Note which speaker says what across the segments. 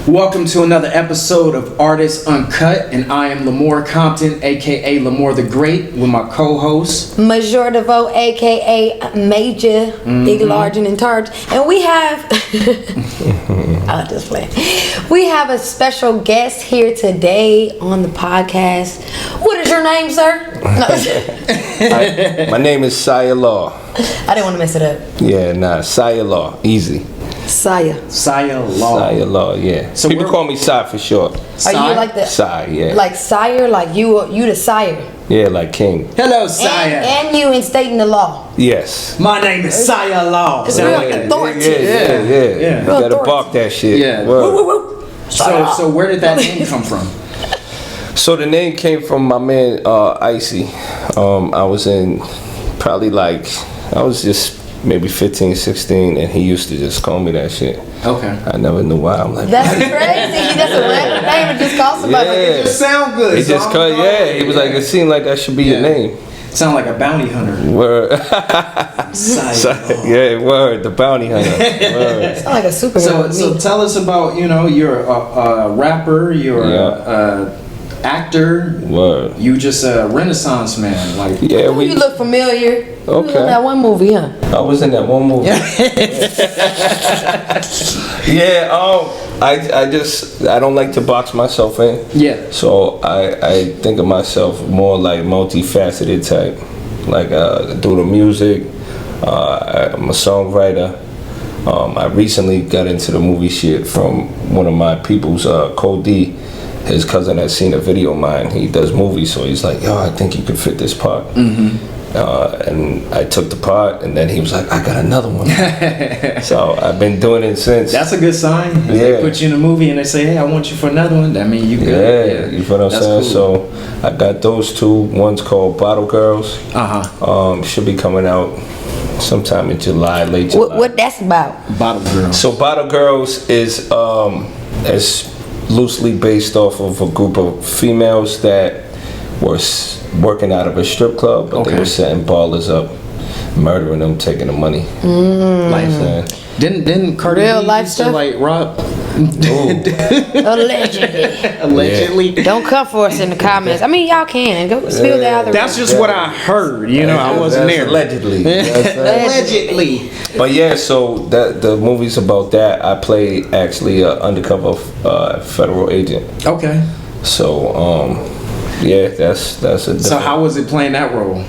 Speaker 1: Welcome to another episode of Artist Uncut, and I am Lamore Compton, aka Lamore the Great, with my co-host
Speaker 2: Major DeVoe, aka Major, Big, Large, and in charge. And we have, I'll just play. We have a special guest here today on the podcast. What is your name, sir?
Speaker 3: My name is SiahLaw.
Speaker 2: I didn't want to mess it up.
Speaker 3: Yeah, SiahLaw, easy.
Speaker 2: SiahLaw.
Speaker 3: SiahLaw, yeah.
Speaker 1: So
Speaker 3: people call me Si for short.
Speaker 2: Are you like the
Speaker 3: yeah.
Speaker 2: like sire? Like you the sire?
Speaker 3: Yeah, like king.
Speaker 1: Hello, Siah.
Speaker 2: And you instating the law.
Speaker 3: Yes.
Speaker 1: My name is SiahLaw.
Speaker 2: It's
Speaker 1: Sound
Speaker 2: real
Speaker 1: like a-
Speaker 2: authority.
Speaker 3: Yeah. You
Speaker 2: Real
Speaker 3: gotta
Speaker 2: authority.
Speaker 3: bark that shit.
Speaker 1: Yeah.
Speaker 3: Word.
Speaker 2: Woo, woo, woo.
Speaker 1: So where did that name come from?
Speaker 3: So the name came from my man Icy. I was in probably I was just maybe 15, 16, and he used to just call me that shit.
Speaker 1: Okay.
Speaker 3: I never knew why. I'm like,
Speaker 2: That's crazy. That's a random name. It just calls somebody.
Speaker 3: Yeah.
Speaker 1: It just sound good.
Speaker 3: he just called, he was like, it seemed like that should be your name.
Speaker 1: Sound like a bounty hunter.
Speaker 3: Word.
Speaker 1: SiahLaw.
Speaker 3: Yeah, word, the bounty hunter. Word.
Speaker 2: Sound like a superhero.
Speaker 1: So tell us about, you're a rapper, you're a actor.
Speaker 3: Word.
Speaker 1: You just a Renaissance man, like.
Speaker 3: Yeah,
Speaker 2: You look familiar. You was
Speaker 3: Okay.
Speaker 2: in that one movie, huh?
Speaker 3: I was in that one movie. I don't like to box myself in.
Speaker 1: Yeah.
Speaker 3: So I think of myself more like multifaceted type. Like do the music. I'm a songwriter. I recently got into the movie shit from one of my people's, Cody. His cousin had seen a video of mine. He does movies, so he's like, yo, I think you could fit this part. And I took the part, and then he was like, I got another one. So I've been doing it since.
Speaker 1: That's a good sign. If they put you in a movie and they say, hey, I want you for another one, that means you good.
Speaker 3: Yeah, you feel what I'm saying?
Speaker 1: Cool.
Speaker 3: So I got those two. One's called Bottle Girls. Should be coming out sometime in July, late July.
Speaker 2: What that's about?
Speaker 1: Bottle Girl.
Speaker 3: So Bottle Girls is loosely based off of a group of females that were working out of a strip club, but they were setting ballers up, murdering them, taking the money.
Speaker 1: Life. Didn't Cardi
Speaker 2: Real
Speaker 1: B
Speaker 2: life
Speaker 1: used to
Speaker 2: stuff?
Speaker 1: like rob?
Speaker 2: Allegedly.
Speaker 1: Allegedly.
Speaker 2: Don't come for us in the comments. I mean, y'all can go spill the other.
Speaker 1: That's just what I heard. I wasn't there.
Speaker 3: Allegedly. You know what I'm saying?
Speaker 1: Allegedly.
Speaker 3: But yeah, so the movie's about that. I play actually an undercover federal agent.
Speaker 1: Okay.
Speaker 3: So yeah, that's a.
Speaker 1: So how was it playing that role?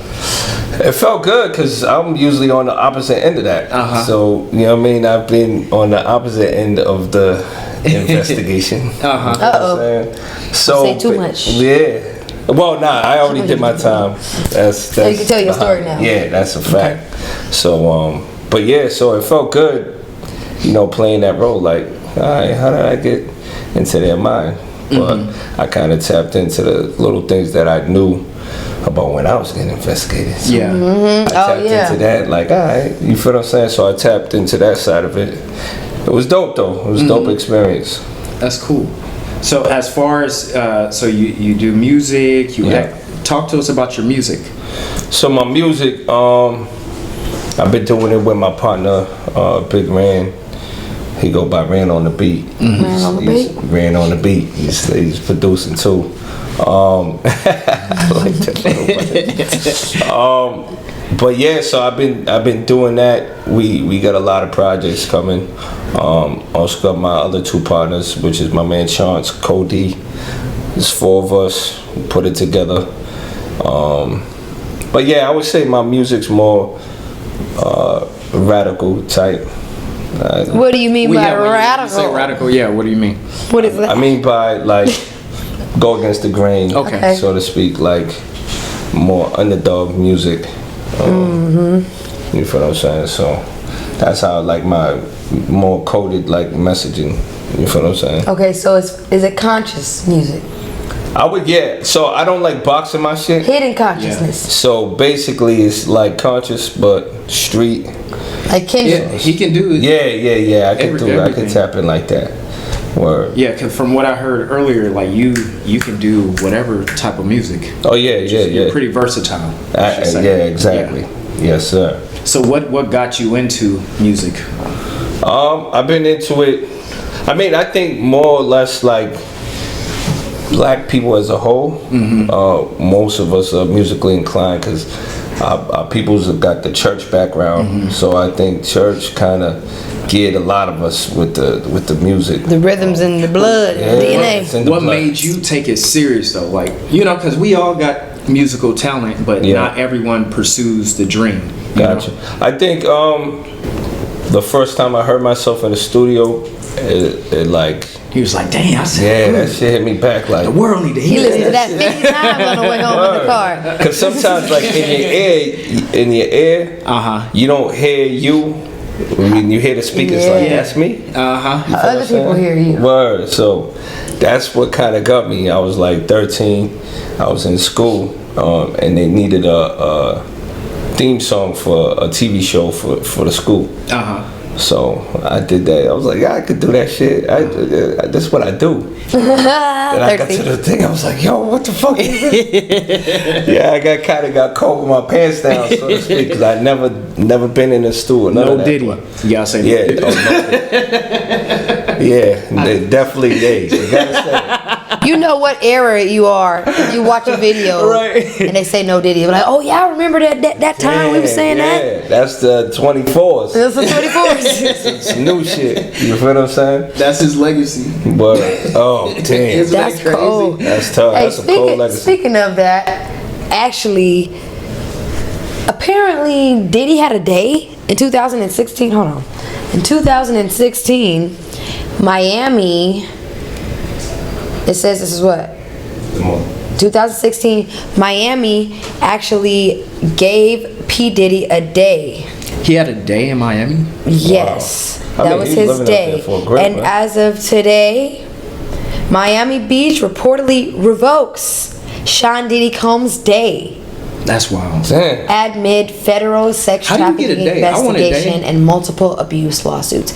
Speaker 3: It felt good because I'm usually on the opposite end of that. So you know what I mean. I've been on the opposite end of the investigation.
Speaker 2: Uh-oh.
Speaker 3: So
Speaker 2: Say too much.
Speaker 3: Yeah. Well, I already did my time. That's
Speaker 2: So you can tell your story now.
Speaker 3: Yeah, that's a fact. So but yeah, so it felt good, playing that role. Like, all right, how did I get into their mind? But I kind of tapped into the little things that I knew about when I was getting investigated. So I tapped into that, like, all right, you feel what I'm saying? So I tapped into that side of it. It was dope, though. It was a dope experience.
Speaker 1: That's cool. So as far as so you do music, talk to us about your music.
Speaker 3: So my music, I've been doing it with my partner, Big Ran. He go by Ran on the Beat.
Speaker 2: Ran on the Beat.
Speaker 3: Ran on the Beat. He's producing too. I like that little button. But yeah, so I've been doing that. We got a lot of projects coming. Also got my other two partners, which is my man Chance, Cody. There's 4 of us. We put it together. But yeah, I would say my music's more radical type.
Speaker 2: What do you mean by radical?
Speaker 1: You say radical, yeah. What do you mean?
Speaker 2: What is that?
Speaker 3: I mean by like go against the grain,
Speaker 1: Okay.
Speaker 3: so to speak, like more underdog music. You feel what I'm saying? So that's how like my more coded like messaging. You feel what I'm saying?
Speaker 2: Okay, so is it conscious music?
Speaker 3: I would, yeah. So I don't like boxing my shit.
Speaker 2: Hidden consciousness.
Speaker 3: So basically, it's like conscious but street.
Speaker 2: Like Kendrick.
Speaker 1: Yeah, he can do it.
Speaker 3: Yeah. I can do it. I
Speaker 1: everything.
Speaker 3: can tap in like that. Word.
Speaker 1: Yeah, 'cause from what I heard earlier, like you can do whatever type of music.
Speaker 3: Oh yeah.
Speaker 1: You're pretty versatile. I should say.
Speaker 3: Yeah, exactly.
Speaker 1: Yeah.
Speaker 3: Yes, sir.
Speaker 1: So what got you into music?
Speaker 3: I've been into it. I mean, I think more or less like black people as a whole, most of us are musically inclined because our people's have got the church background. So I think church kind of geared a lot of us with the music.
Speaker 2: The rhythms in the blood, DNA.
Speaker 1: What made you take it serious though? Like, you know, because we all got musical talent, but not everyone pursues the dream.
Speaker 3: Gotcha. I think the first time I heard myself in the studio, it like.
Speaker 1: He was like, damn,
Speaker 3: that shit hit me back like.
Speaker 1: The world need to hear
Speaker 2: He listened to that 50 times on the way home in the car.
Speaker 3: Because sometimes like in your ear, you don't hear you. When you hear the speakers like, that's me.
Speaker 2: Other people hear you.
Speaker 3: Word. So that's what kind of got me. I was like 13. I was in school, and they needed a theme song for a TV show for the school. So I did that. I was like, I could do that shit. That's what I do. Then I got to the thing. I was like, yo, what the fuck is this? I kind of got caught with my pants down, so to speak, because I never been in a stool.
Speaker 1: No Diddy. You gotta say no Diddy.
Speaker 3: They definitely they. You gotta say.
Speaker 2: You know what era you are if you watch a video and they say no Diddy. You're like, oh yeah, I remember that time we were saying that.
Speaker 3: Yeah, that's the 24s.
Speaker 2: That's the 24s.
Speaker 3: It's new shit. You feel what I'm saying?
Speaker 1: That's his legacy.
Speaker 3: But oh damn,
Speaker 2: that's cold.
Speaker 3: That's tough.
Speaker 2: Hey,
Speaker 3: that's a cold legacy.
Speaker 2: Speaking of that, actually, apparently Diddy had a day in 2016. Hold on. In 2016, Miami. It says this is what? 2016, Miami actually gave P. Diddy a day.
Speaker 1: He had a day in Miami?
Speaker 2: Yes.
Speaker 3: Wow.
Speaker 2: That was his day. And as of today, Miami Beach reportedly revokes Sean Diddy Combs' day.
Speaker 1: That's wild.
Speaker 3: Damn.
Speaker 2: Amid federal sex trafficking investigation and multiple abuse lawsuits.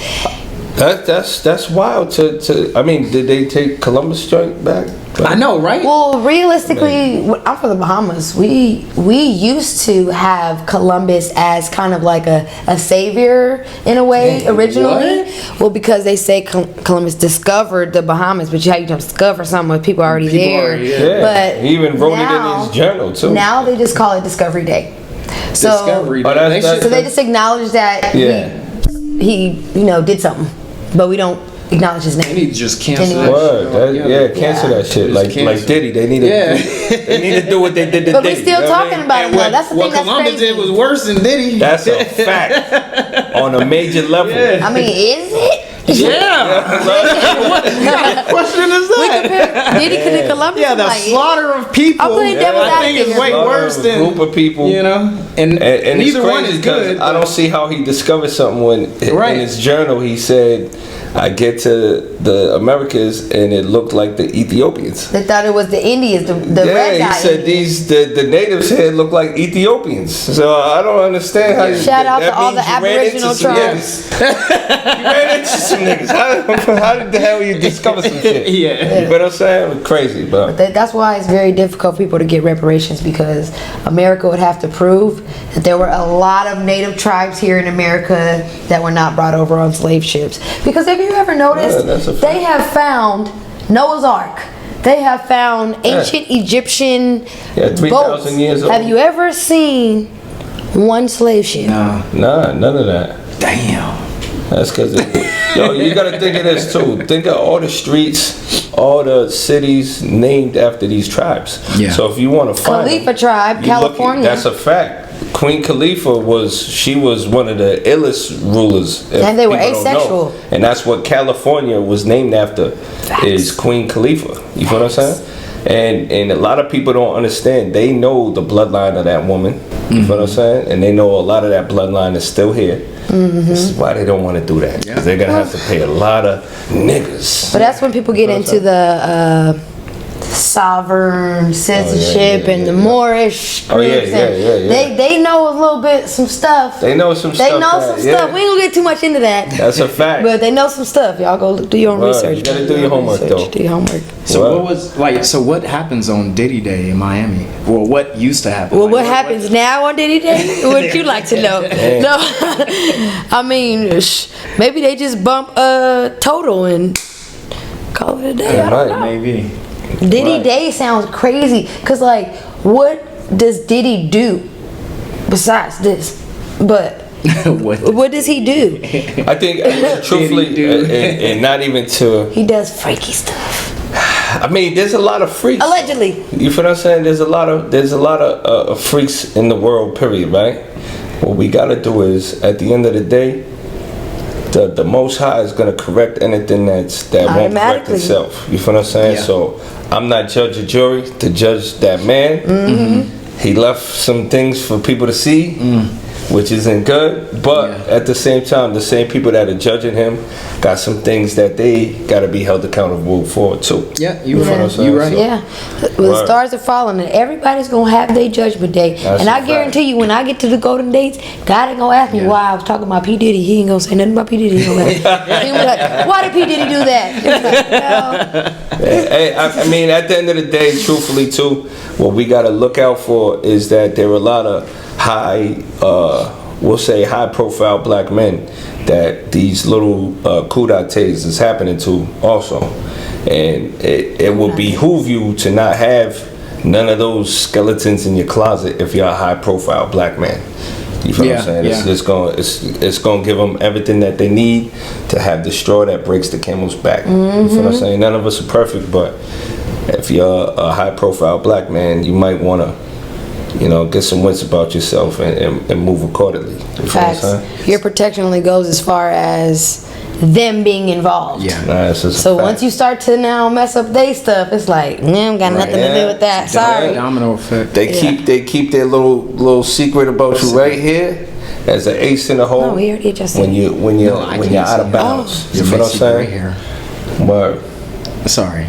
Speaker 3: That's wild to I mean, did they take Columbus joint back?
Speaker 1: I know, right?
Speaker 2: Well, realistically, I'm from the Bahamas. We used to have Columbus as kind of like a savior in a way originally.
Speaker 1: What?
Speaker 2: Well, because they say Columbus discovered the Bahamas, but how you don't discover something with people already there. But
Speaker 3: he even wrote it in his journal too.
Speaker 2: Now they just call it Discovery Day. So,
Speaker 1: Discovery Day.
Speaker 2: So they just acknowledge that he did something, but we don't acknowledge his name.
Speaker 1: They need to just cancel that
Speaker 3: shit. Cancel that shit. Like Diddy, they need to do what they did to
Speaker 2: but
Speaker 3: Diddy.
Speaker 2: But we're still talking about it though. That's the thing that's
Speaker 1: Columbus
Speaker 2: crazy.
Speaker 1: did was worse than Diddy.
Speaker 3: That's a fact. On a major level.
Speaker 2: I mean, is it?
Speaker 1: What kind of question is that?
Speaker 2: We compare Diddy to Columbus.
Speaker 1: Yeah, the slaughter of people.
Speaker 2: I'm playing devil's
Speaker 1: I think it's way worse than
Speaker 3: a group of people.
Speaker 1: You know, and neither one is good.
Speaker 3: I don't see how he discovered something when in his journal he said, I get to the Americas and it looked like the Ethiopians.
Speaker 2: They thought it was the Indians, the red guy.
Speaker 3: He said the natives here look like Ethiopians. So I don't understand how.
Speaker 2: Shout out to all the Aboriginal tribes.
Speaker 3: You ran into some niggas. How did the hell you discover some shit? You know what I'm saying? Crazy, but
Speaker 2: that's why it's very difficult for people to get reparations, because America would have to prove that there were a lot of native tribes here in America that were not brought over on slave ships. Because if you ever noticed, they have found Noah's Ark. They have found ancient Egyptian
Speaker 3: 3,000
Speaker 2: boats.
Speaker 3: years old.
Speaker 2: Have you ever seen one slave ship?
Speaker 3: Nah, none of that.
Speaker 1: Damn.
Speaker 3: That's because, you gotta think of this too. Think of all the streets, all the cities named after these tribes. Yeah. So if you want to find
Speaker 2: Khalifa tribe, California.
Speaker 3: That's a fact. Queen Khalifa was one of the illest rulers.
Speaker 2: And they were asexual.
Speaker 3: And that's what California was named after. Is Queen Khalifa. You feel what I'm saying? And a lot of people don't understand. They know the bloodline of that woman. You feel what I'm saying? And they know a lot of that bloodline is still here. This is why they don't want to do that. Because they're going to have to pay a lot of niggas.
Speaker 2: But that's when people get into the sovereign censorship and the Moorish groups. They know a little bit, some stuff.
Speaker 3: They know some stuff.
Speaker 2: They know some stuff. We ain't gonna get too much into that.
Speaker 3: That's a fact.
Speaker 2: But they know some stuff. Y'all go do your own research.
Speaker 3: You gotta do your homework, though.
Speaker 2: Do your homework.
Speaker 1: So what happens on Diddy Day in Miami? Well, what used to happen?
Speaker 2: Well, what happens now on Diddy Day? Would you like to know? No, I mean, maybe they just bump Total and call it a day. I don't know.
Speaker 1: Maybe.
Speaker 2: Diddy Day sounds crazy, cause like, what does Diddy do besides this? But what does he do?
Speaker 3: I think, truthfully, and not even to.
Speaker 2: He does freaky stuff.
Speaker 3: I mean, there's a lot of freaks.
Speaker 2: Allegedly.
Speaker 3: You feel what I'm saying? There's a lot of freaks in the world. Period. Right. What we gotta do is, at the end of the day, the Most High is gonna correct anything that won't correct itself. You feel what I'm saying?
Speaker 1: Yeah.
Speaker 3: So I'm not judge or jury to judge that man.
Speaker 2: Mm-hmm.
Speaker 3: He left some things for people to see, which isn't good. But at the same time, the same people that are judging him got some things that they gotta be held accountable for too.
Speaker 1: Yeah, you're right.
Speaker 3: So,
Speaker 2: Yeah. Well, the stars are falling, and everybody's gonna have their judgment day.
Speaker 3: That's
Speaker 2: and
Speaker 3: a
Speaker 2: I guarantee you, when I get to the golden dates, God ain't gonna ask me why I was talking about P Diddy. He ain't gonna say nothing about P Diddy. He gonna be like, why did P Diddy do that?
Speaker 3: Hey, I mean, at the end of the day, truthfully too, what we gotta look out for is that there are a lot of high profile black men that these little coup d'etats is happening to also. And it will behoove you to not have none of those skeletons in your closet if you're a high profile black man. You feel what I'm saying?
Speaker 1: Yeah.
Speaker 3: It's gonna give them everything that they need to have the straw that breaks the camel's back. You feel what I'm saying? None of us are perfect, but if you're a high profile black man, you might wanna, get some wits about yourself and move accordingly. You feel what I'm saying?
Speaker 2: Your protection only goes as far as them being involved.
Speaker 1: Yeah.
Speaker 2: So once you start to now mess up their stuff, it's like, got nothing to do with that. Sorry.
Speaker 1: Domino effect.
Speaker 3: They keep their little secret about you right here as an ace in the hole.
Speaker 2: No, we already just
Speaker 3: when you're out of bounds. You feel what I'm saying? But
Speaker 1: sorry,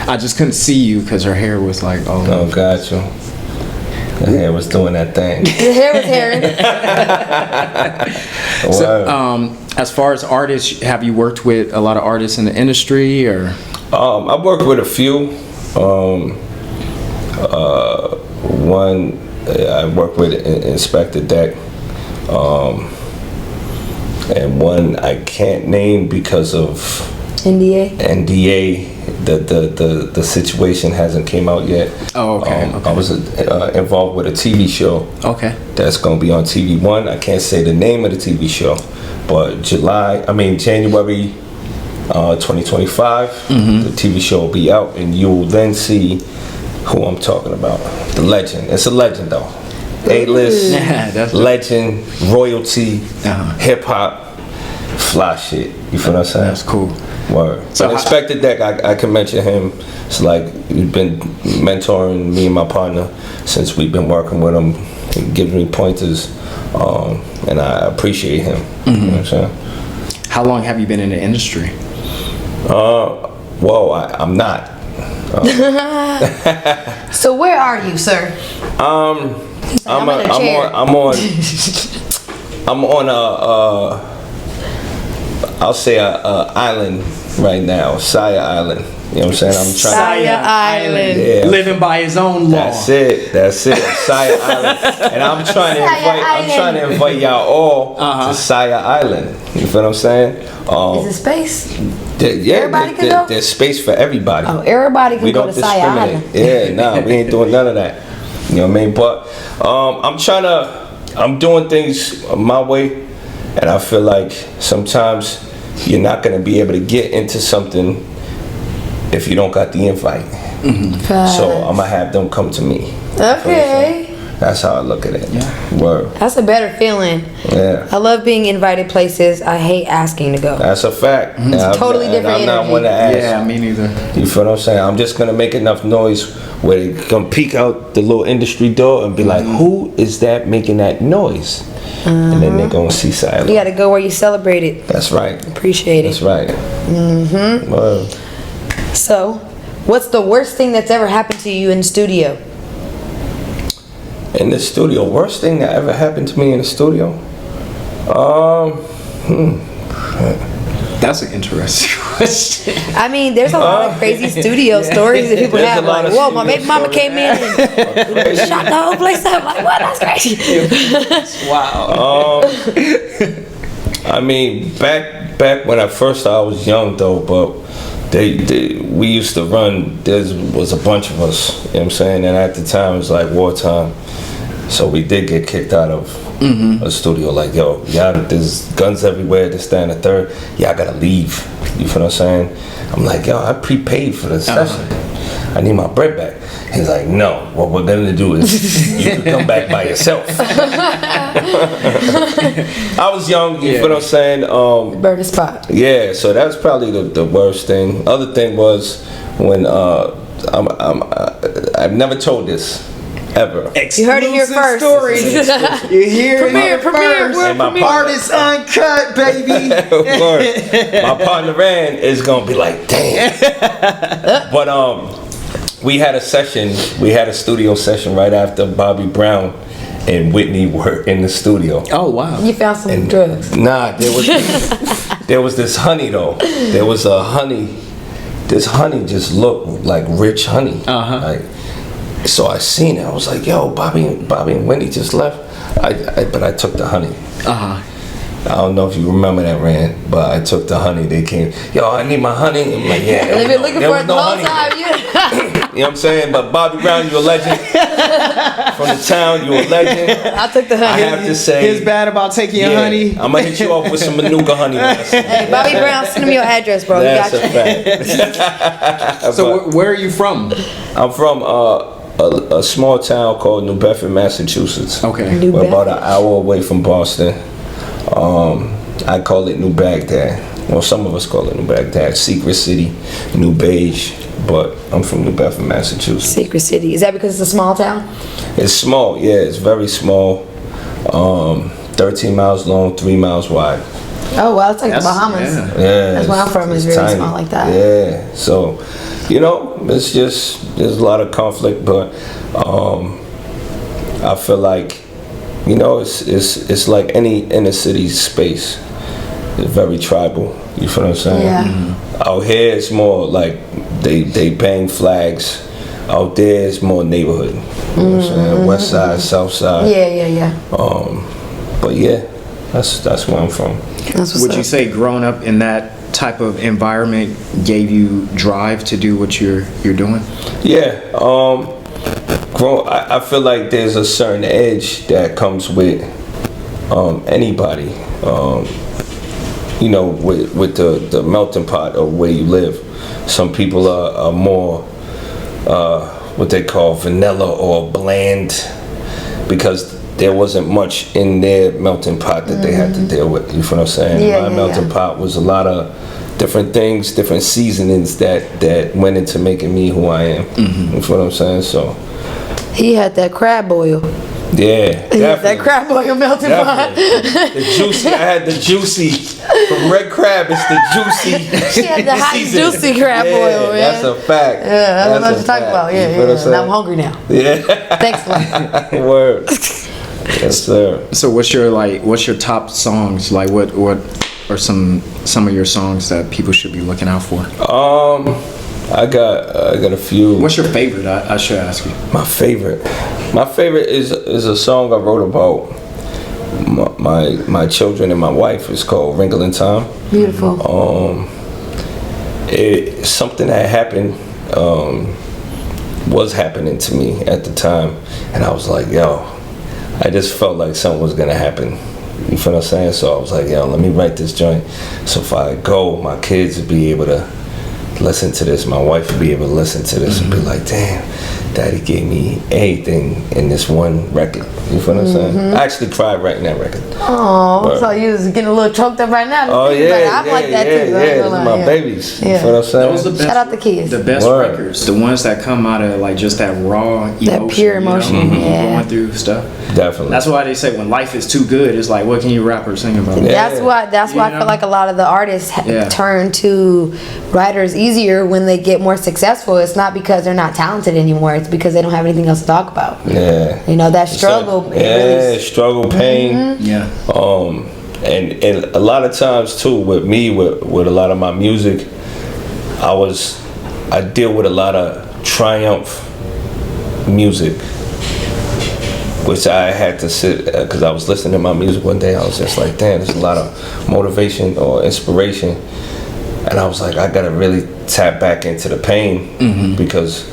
Speaker 1: I just couldn't see you because her hair was like,
Speaker 3: oh, got you. The hair was doing that thing.
Speaker 2: The hair was hairing.
Speaker 1: So, as far as artists, have you worked with a lot of artists in the industry, or?
Speaker 3: I've worked with a few. One, I worked with Inspector Deck, and one I can't name because of NDA. The situation hasn't came out yet.
Speaker 1: Oh, okay.
Speaker 3: I was involved with a TV show. Okay. That's gonna be on TV One. I can't say the name of the TV show, but January 2025, the TV show will be out, and you'll then see who I'm talking about. The legend. It's a legend though. A-list, legend, royalty, hip hop, fly shit. You feel what I'm saying?
Speaker 1: That's cool.
Speaker 3: Word. So Inspector Deck, I can mention him. It's like he's been mentoring me and my partner since we've been working with him. He gives me pointers, and I appreciate him. You know what I'm saying?
Speaker 1: How long have you been in the industry?
Speaker 3: I'm not.
Speaker 2: So where are you, sir?
Speaker 3: I'm on I'll say a island right now, Siah Island. You know what I'm saying? I'm trying
Speaker 2: Siah Island.
Speaker 1: Yeah. Living by his own law.
Speaker 3: That's it. Siah Island. And I'm trying to invite y'all all to Siah Island. You feel what I'm saying?
Speaker 2: Is it space?
Speaker 3: Everybody can go? There's space for everybody.
Speaker 2: Oh, everybody can go to Siah Island.
Speaker 3: Yeah, we ain't doing none of that. You know what I mean? But I'm doing things my way, and I feel like sometimes you're not going to be able to get into something if you don't got the invite. So I'm going to have them come to me.
Speaker 2: Okay.
Speaker 3: That's how I look at it.
Speaker 1: Yeah.
Speaker 3: Word.
Speaker 2: That's a better feeling.
Speaker 3: Yeah.
Speaker 2: I love being invited places. I hate asking to go.
Speaker 3: That's a fact.
Speaker 2: It's totally different
Speaker 3: I'm not
Speaker 2: energy.
Speaker 3: one to ask.
Speaker 1: Yeah, me neither.
Speaker 3: You feel what I'm saying? I'm just going to make enough noise where they can peek out the little industry door and be like, who is that making that noise? And then they're going to see SiahLaw.
Speaker 2: You got to go where you celebrate it.
Speaker 3: That's right.
Speaker 2: Appreciate it.
Speaker 3: That's right.
Speaker 2: So, What's the worst thing that's ever happened to you in the studio?
Speaker 3: In the studio, worst thing that ever happened to me in the studio?
Speaker 1: That's an interesting question.
Speaker 2: I mean, there's a lot of crazy studio stories that people
Speaker 3: There's
Speaker 2: have.
Speaker 3: a lot
Speaker 2: Like,
Speaker 3: of
Speaker 2: whoa, my baby mama
Speaker 3: studio
Speaker 2: came in and shot the whole place up. Like, what? That's crazy.
Speaker 1: Wow.
Speaker 3: I mean, back when I first started, I was young though, but we used to run. There was a bunch of us. You know what I'm saying? And at the time, it was like wartime, so we did get kicked out of a studio. Like, yo, y'all, there's guns everywhere. This, that, and the third. Y'all gotta leave. You feel what I'm saying? I'm like, yo, I prepaid for the session. I need my bread back. He's like, no, what we're gonna do is you can come back by yourself. I was young, you feel what I'm saying?
Speaker 2: Burn the spot.
Speaker 3: Yeah, so that's probably the worst thing. Other thing was when I've never told this ever.
Speaker 2: You heard it here first.
Speaker 1: Stories. You hear it
Speaker 2: Premiere,
Speaker 1: first.
Speaker 3: And my
Speaker 1: Artist Uncut, baby.
Speaker 3: Of course. My partner Rand is gonna be like, damn. But we had a studio session right after Bobby Brown and Whitney were in the studio.
Speaker 1: Oh wow.
Speaker 2: You found some drugs.
Speaker 3: Nah, there was this honey though. There was a honey. This honey just looked like rich honey. Like, so I seen it. I was like, yo, Bobby and Whitney just left. But I took the honey. I don't know if you remember that, Rand, but I took the honey. They came, yo, I need my honey. I'm like, yeah.
Speaker 2: They've been looking for it the whole
Speaker 3: honey.
Speaker 2: time.
Speaker 3: You know what I'm saying? But Bobby Brown, you a legend. From the town, you a legend.
Speaker 2: I took the
Speaker 3: I
Speaker 2: honey.
Speaker 3: have to say,
Speaker 1: He's bad about taking your honey.
Speaker 3: I'm gonna hit you off with some Manuka honey.
Speaker 2: Hey, Bobby Brown, send him your address, bro.
Speaker 3: That's
Speaker 2: You
Speaker 3: a
Speaker 2: got
Speaker 3: fact.
Speaker 1: So where are you from?
Speaker 3: I'm from a small town called New Bedford, Massachusetts.
Speaker 1: Okay.
Speaker 3: We're about an hour away from Boston. I call it New Baghdad. Well, some of us call it New Baghdad. Secret City, New Beige. But I'm from New Bedford, Massachusetts.
Speaker 2: Secret City. Is that because it's a small town?
Speaker 3: It's small, yeah. It's very small. 13 miles long, 3 miles wide.
Speaker 2: Oh, well, it's like the Bahamas.
Speaker 3: Yeah,
Speaker 2: That's where I'm from. It's really small like that.
Speaker 3: Yeah, so, you know, it's just, there's a lot of conflict, but I feel like, you know, it's like any inner city space. It's very tribal. You feel what I'm saying?
Speaker 2: Yeah.
Speaker 3: Out here, it's more like they bang flags. Out there, it's more neighborhood. You know what I'm saying? West side, south side.
Speaker 2: Yeah.
Speaker 3: But yeah, that's where I'm from.
Speaker 1: Would you say growing up in that type of environment gave you drive to do what you're doing?
Speaker 3: Yeah. I feel like there's a certain edge that comes with anybody. You know, with the melting pot of where you live. Some people are more what they call vanilla or bland because there wasn't much in their melting pot that they had to deal with. You feel what I'm saying? My melting pot was a lot of different things, different seasonings that went into making me who I am. You feel what I'm saying? So
Speaker 2: He had that crab oil.
Speaker 3: yeah,
Speaker 2: That crab oil melting pot.
Speaker 3: The juicy. I had the juicy from Red Crab. It's the juicy.
Speaker 2: She had the hot juicy crab oil, man.
Speaker 3: That's a fact.
Speaker 2: Yeah, I don't know what you're talking about.
Speaker 3: You
Speaker 2: Yeah.
Speaker 3: feel what I'm
Speaker 2: And
Speaker 3: saying?
Speaker 2: I'm hungry now.
Speaker 3: Yeah.
Speaker 2: Thanks a lot.
Speaker 3: Word. Yes, sir.
Speaker 1: So what's your top songs? Like what are some of your songs that people should be looking out for?
Speaker 3: I got a few.
Speaker 1: What's your favorite? I should ask you.
Speaker 3: My favorite is a song I wrote about my children and my wife. It's called Wrinkle in Time.
Speaker 2: Beautiful.
Speaker 3: It's something that happened, was happening to me at the time, and I was like, yo, I just felt like something was gonna happen. You feel what I'm saying? So I was like, yo, let me write this joint. So if I go, my kids would be able to listen to this. My wife would be able to listen to this and be like, damn, Daddy gave me everything in this one record. You feel what I'm saying? I actually cried writing that record.
Speaker 2: Oh, so you was getting a little choked up right now.
Speaker 3: Oh yeah,
Speaker 2: I'm like that too.
Speaker 3: Yeah, those are my babies.
Speaker 2: Yeah.
Speaker 3: You feel what I'm saying?
Speaker 1: Those are the best,
Speaker 2: Shout out the kids.
Speaker 1: The best
Speaker 3: Word.
Speaker 1: records, the ones that come out of like just that raw emotion,
Speaker 2: That pure emotion,
Speaker 1: you know,
Speaker 2: yeah.
Speaker 1: going through stuff.
Speaker 3: Definitely.
Speaker 1: That's why they say when life is too good, it's like, what can you rap or sing about?
Speaker 3: Yeah.
Speaker 2: That's why I feel like a lot of the artists turn to writers, easier when they get more successful. It's not because they're not talented anymore. It's because they don't have anything else to talk about.
Speaker 3: Yeah.
Speaker 2: You know, that struggle.
Speaker 3: Struggle, pain.
Speaker 1: Yeah.
Speaker 3: And a lot of times too, with me, with a lot of my music, I deal with a lot of triumph music, which I had to sit, because I was listening to my music one day. I was just like, damn, there's a lot of motivation or inspiration, and I was like, I gotta really tap back into the pain, because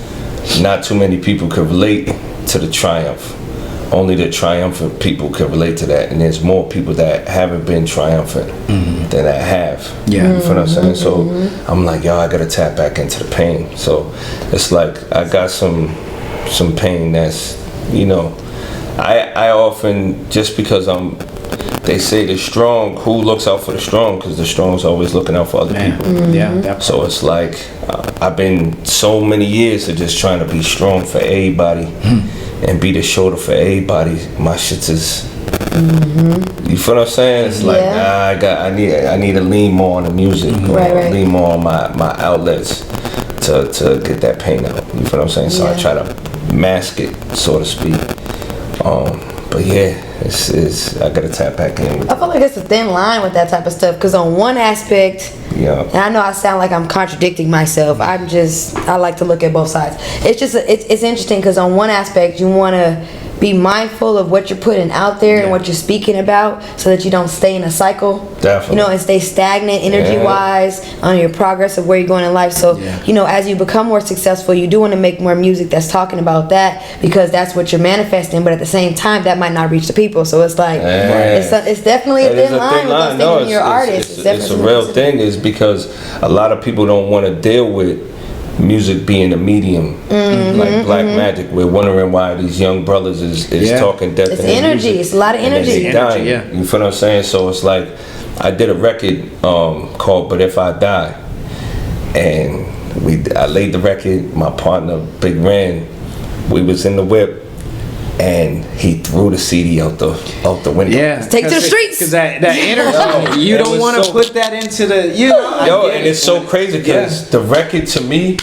Speaker 3: not too many people could relate to the triumph. Only the triumphant people can relate to that, and there's more people that haven't been triumphant than that have.
Speaker 1: Yeah.
Speaker 3: You feel what I'm saying? So I'm like, yo, I gotta tap back into the pain. So it's like I got some pain that's, you know, I often, just because they say the strong, who looks out for the strong? Because the strong's always looking out for other people.
Speaker 1: Yeah.
Speaker 3: So it's like I've been so many years of just trying to be strong for everybody. And be the shoulder for everybody. My shit is, you feel what I'm saying? It's like, I need to lean more on the music,
Speaker 2: right.
Speaker 3: lean more on my outlets to get that pain out. You feel what I'm saying? So I try to mask it, so to speak. But yeah, it's I gotta tap back in.
Speaker 2: I feel like it's a thin line with that type of stuff, because on one aspect, and I know I sound like I'm contradicting myself, I like to look at both sides. It's just it's interesting, because on one aspect you want to be mindful of what you're putting out there and what you're speaking about, so that you don't stay in a cycle.
Speaker 3: Definitely.
Speaker 2: You know, and stay stagnant energy wise on your progress of where you're going in life. So you know, as you become more successful, you do want to make more music that's talking about that, because that's what you're manifesting. But at the same time, that might not reach the people. So it's like it's definitely a thin line with us thinking you're artists.
Speaker 3: It's a real thing, is because a lot of people don't want to deal with music being a medium, like black magic. We're wondering why these young brothers is talking death.
Speaker 2: It's energy. It's a lot of energy.
Speaker 3: Dying. You feel what I'm saying? So it's like, I did a record called "But If I Die," and I laid the record. My partner Big Ran, we was in the whip, and he threw the CD out the window.
Speaker 1: Yeah,
Speaker 2: take to the streets.
Speaker 1: Because that energy, you don't want to put that into the,
Speaker 3: and it's so crazy, because the record, to me,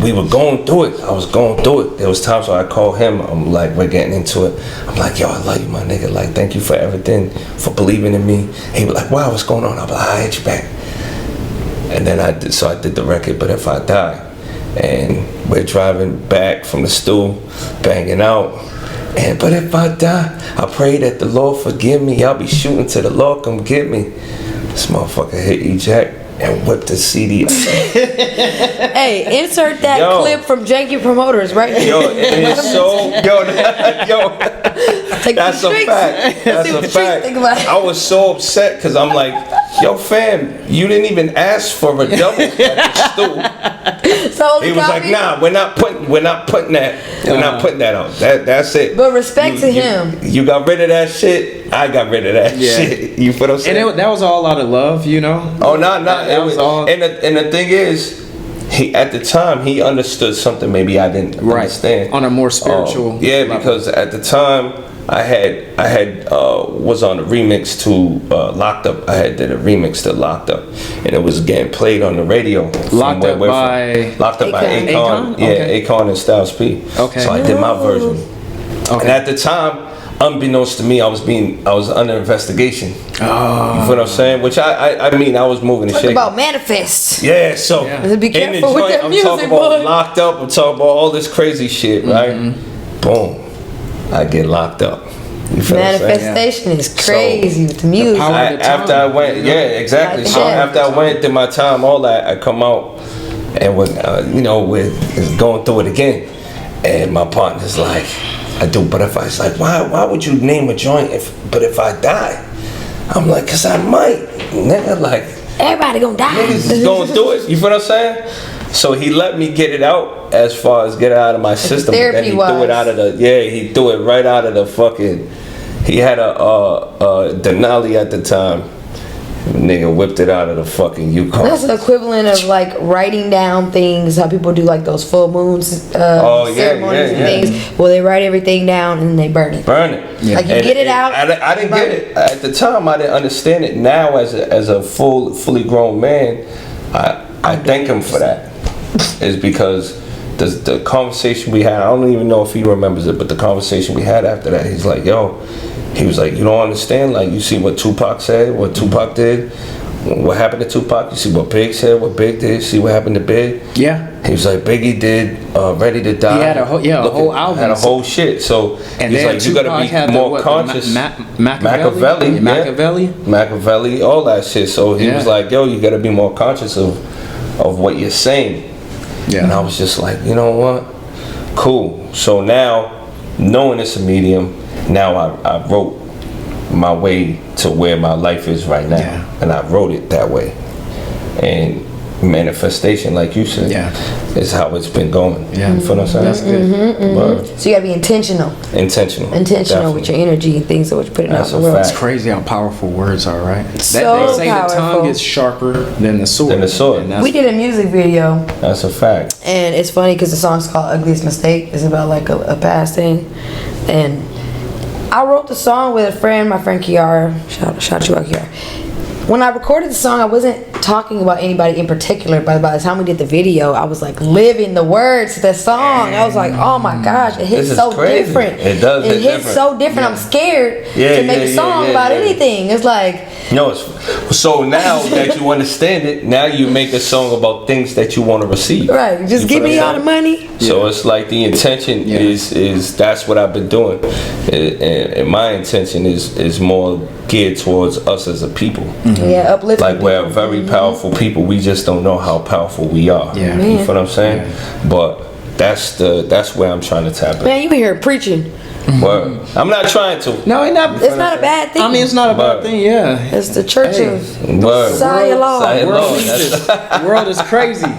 Speaker 3: we were going through it. I was going through it. There was times where I called him. I'm like, we're getting into it. I'm like, yo, I love you, my nigga. Like, thank you for everything, for believing in me. And he was like, wow, what's going on? I'm like, I'll hit you back. And then I did the record, But If I Die. And we're driving back from the stool, banging out. And but if I die, I pray that the Lord forgive me. I'll be shooting till the Lord come get me. This motherfucker hit eject and whipped the CD up.
Speaker 2: Hey, insert that clip from Janky Promoters right here.
Speaker 3: Yo, it is so that's a fact. That's a fact. I was so upset, because I'm like, yo, fam, you didn't even ask for a double at the stool.
Speaker 2: So
Speaker 3: he was like, nah, we're not putting that out. That's it.
Speaker 2: But respect to him.
Speaker 3: You got rid of that shit. I got rid of that shit. You feel what I'm saying?
Speaker 1: And that was all out of love, you know.
Speaker 3: Oh, not.
Speaker 1: That was all.
Speaker 3: And the thing is, he at the time he understood something maybe I didn't understand
Speaker 1: on a more spiritual.
Speaker 3: level. Because at the time I had was on a remix to Locked Up. I did a remix to Locked Up, and it was getting played on the radio.
Speaker 1: Locked Up by
Speaker 3: Akon.
Speaker 1: Okay.
Speaker 3: Akon and Styles P.
Speaker 1: Okay.
Speaker 3: So I did my version.
Speaker 1: Okay.
Speaker 3: And at the time, unbeknownst to me, I was under investigation.
Speaker 1: Oh.
Speaker 3: You feel what I'm saying? Which I mean, I was moving and
Speaker 2: Talk
Speaker 3: shaking.
Speaker 2: about manifest.
Speaker 3: Yeah, so
Speaker 2: Be careful with that
Speaker 3: I'm
Speaker 2: music,
Speaker 3: talking about
Speaker 2: boy.
Speaker 3: Locked Up. I'm talking about all this crazy shit, right? Boom, I get locked up. You feel
Speaker 2: Manifestation is crazy with the music.
Speaker 3: After I went, exactly. So after I went through my time, all that, I come out and we're going through it again, and my partner's like, I do, but if I, it's like, why would you name a joint but if I die? I'm like, cause I might, nigga, like,
Speaker 2: everybody gonna die.
Speaker 3: Niggas is going through it, you feel what I'm saying? So he let me get it out, as far as get it out of my system. But then he threw it out of he threw it right out of the fucking, he had a Denali at the time. Nigga whipped it out of the fucking Yukon.
Speaker 2: That's the equivalent of like writing down things, how people do like those full moons ceremonies and things. Well, they write everything down and they burn it.
Speaker 3: Yeah.
Speaker 2: Like you get it out.
Speaker 3: I didn't get it at the time. I didn't understand it. Now, as a fully grown man, I thank him for that. Is because the conversation we had, I don't even know if he remembers it, but the conversation we had after that, he's like, yo, he was like, you don't understand, like, you see what Tupac said, what Tupac did, what happened to Tupac, you see what Big said, what Big did, see what happened to Big.
Speaker 1: Yeah.
Speaker 3: He was like, Biggie did Ready to Die.
Speaker 1: He had a whole album.
Speaker 3: Had a whole shit. So
Speaker 1: and
Speaker 3: he's like, you gotta be more conscious.
Speaker 1: Machiavelli,
Speaker 3: Machiavelli, all that shit. So he was like, yo, you gotta be more conscious of what you're saying. Yeah. And I was just like, you know what? Cool. So now, knowing it's a medium, now I wrote my way to where my life is right now. Yeah. And I wrote it that way. And manifestation, like you said, is how it's been going. Yeah. You feel what I'm saying?
Speaker 1: That's good.
Speaker 2: So you gotta be intentional.
Speaker 3: Intentional
Speaker 2: Definitely. With your energy and things that what you're putting out in the world.
Speaker 1: It's crazy how powerful words are, right?
Speaker 2: So
Speaker 1: they say
Speaker 2: powerful.
Speaker 1: The tongue is sharper than the sword.
Speaker 2: We did a music video.
Speaker 3: That's a fact.
Speaker 2: And it's funny because the song's called Ugliest Mistake. It's about like a past thing. And I wrote the song with a friend, my friend Kiara. Shout you out, Kiara. When I recorded the song, I wasn't talking about anybody in particular, but by the time we did the video, I was like living the words to the song. I was like, oh my gosh, it hits so different.
Speaker 3: It does.
Speaker 2: It hits so different. I'm scared to make a song about anything. It's like
Speaker 3: so now that you understand it, now you make a song about things that you want to receive.
Speaker 2: Right. Just give me all the money.
Speaker 3: So it's like the intention is that's what I've been doing, and my intention is more geared towards us as a people.
Speaker 2: Yeah, uplifting.
Speaker 3: Like we're very powerful people. We just don't know how powerful we are.
Speaker 1: Yeah.
Speaker 3: You feel what I'm saying? Yeah. But that's where I'm trying to tap in.
Speaker 2: Man, you been here preaching.
Speaker 3: Word. I'm not trying to.
Speaker 1: No,
Speaker 2: it's not a bad thing.
Speaker 1: I mean, it's not a bad thing. Yeah.
Speaker 2: It's the church of
Speaker 1: SiahLaw. World is crazy.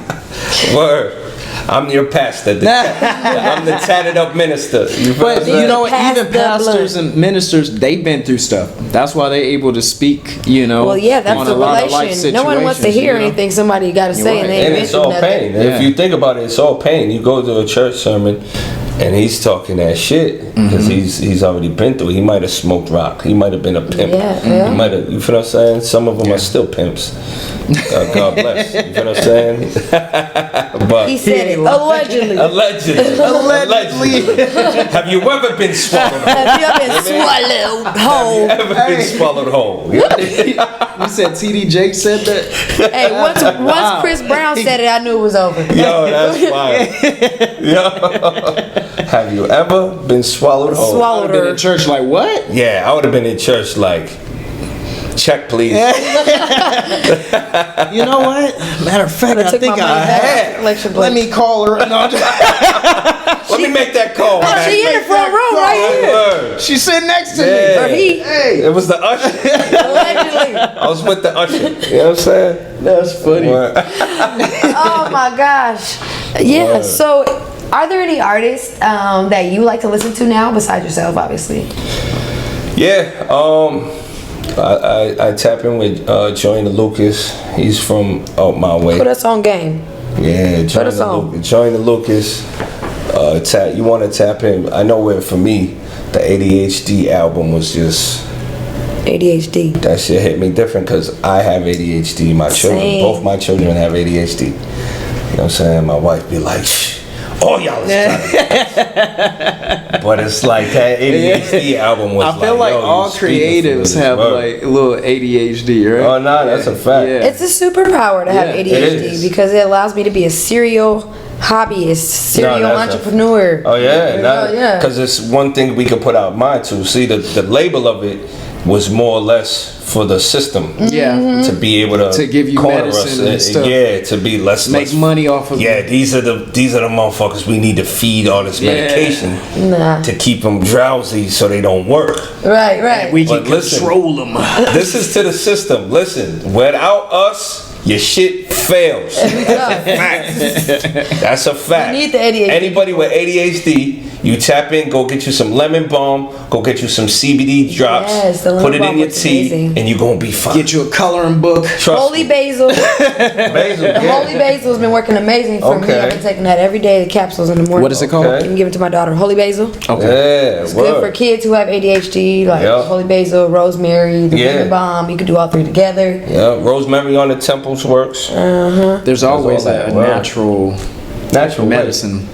Speaker 3: Word. I'm your pastor. I'm the tatted up minister.
Speaker 1: But you know what? Even pastors and ministers, they've been through stuff. That's why they're able to speak,
Speaker 2: Well, yeah, that's the relation. No one wants to hear anything somebody got to say, and they ain't
Speaker 3: it's all pain. Yeah. If you think about it, it's all pain. You go to a church sermon, and he's talking that shit because he's already been through it. He might have smoked rock. He might have been a pimp. He might have. You feel what I'm saying? Some of them are still pimps. God bless. You feel what I'm saying? But
Speaker 2: he said it allegedly.
Speaker 3: Have you ever been swallowed whole?
Speaker 2: Have you ever been swallowed whole?
Speaker 3: Have you ever been swallowed whole?
Speaker 1: You said TD Jake said that?
Speaker 2: Hey, once Chris Brown said it, I knew it was over.
Speaker 3: Yo, that's fine. Yo. Have you ever been swallowed whole?
Speaker 1: I would have been in church like, what?
Speaker 3: Yeah, I would have been in church like, check please.
Speaker 1: You know what? Matter of fact, I think I had. Let me call her. No,
Speaker 3: let me make that call.
Speaker 2: Oh, she in the front row right here.
Speaker 1: She's sitting next to me.
Speaker 2: Or he.
Speaker 3: Hey. It was the usher.
Speaker 2: Allegedly.
Speaker 3: I was with the usher. You know what I'm saying?
Speaker 1: That's funny.
Speaker 2: Oh my gosh. Yeah, so are there any artists that you like to listen to now besides yourself, obviously?
Speaker 3: Yeah, I tap in with Joyner Lucas. He's from out my way.
Speaker 2: Put us on game.
Speaker 3: Yeah, Joyner Lucas. You want to tap in? I know where for me, the ADHD album was just
Speaker 2: ADHD.
Speaker 3: That shit hit me different because I have ADHD. My children, both my children have ADHD. You know what I'm saying? My wife be like, shh. Oh, y'all is trying to But it's like that ADHD album was
Speaker 1: I feel like all creatives have like a little ADHD, right?
Speaker 3: Oh, no, that's a fact.
Speaker 2: Yeah. It's a superpower to have ADHD because it allows me to be a serial hobbyist, serial entrepreneur.
Speaker 3: Oh, yeah. Because it's one thing we could put our mind to. See, the label of it was more or less for the system.
Speaker 1: Yeah.
Speaker 3: To be able to
Speaker 1: give you medicine and stuff.
Speaker 3: Yeah, to be less
Speaker 1: money off of
Speaker 3: it. These are the motherfuckers we need to feed all this medication to keep them drowsy so they don't work.
Speaker 2: Right.
Speaker 1: And we can control them.
Speaker 3: This is to the system. Listen, without us, your shit fails. That's a fact.
Speaker 2: You need the ADHD.
Speaker 3: Anybody with ADHD, You tap in, go get you some lemon balm, go get you some CBD drops,
Speaker 2: Yes, the lemon
Speaker 3: put it in
Speaker 2: balm
Speaker 3: your
Speaker 2: looks
Speaker 3: tea,
Speaker 2: amazing.
Speaker 3: and you're gonna be fine.
Speaker 1: Get you a coloring book.
Speaker 3: Trust
Speaker 2: Holy
Speaker 3: me.
Speaker 2: basil.
Speaker 3: Basil,
Speaker 2: The
Speaker 3: yeah.
Speaker 2: holy basil has been working amazing for me.
Speaker 3: Okay.
Speaker 2: I've been taking that every day, the capsules in the morning.
Speaker 1: What is it called?
Speaker 3: Okay.
Speaker 2: You can give it to my daughter. Holy basil.
Speaker 1: Okay.
Speaker 3: Yeah,
Speaker 2: It's good for kids who have ADHD, like
Speaker 3: Yeah.
Speaker 2: holy basil, rosemary, the
Speaker 3: Yeah.
Speaker 2: lemon balm. You can do all three together.
Speaker 3: Yeah, rosemary on the temples works.
Speaker 1: There's always
Speaker 3: all
Speaker 1: a
Speaker 3: that work.
Speaker 1: natural
Speaker 3: Natural
Speaker 1: medicine.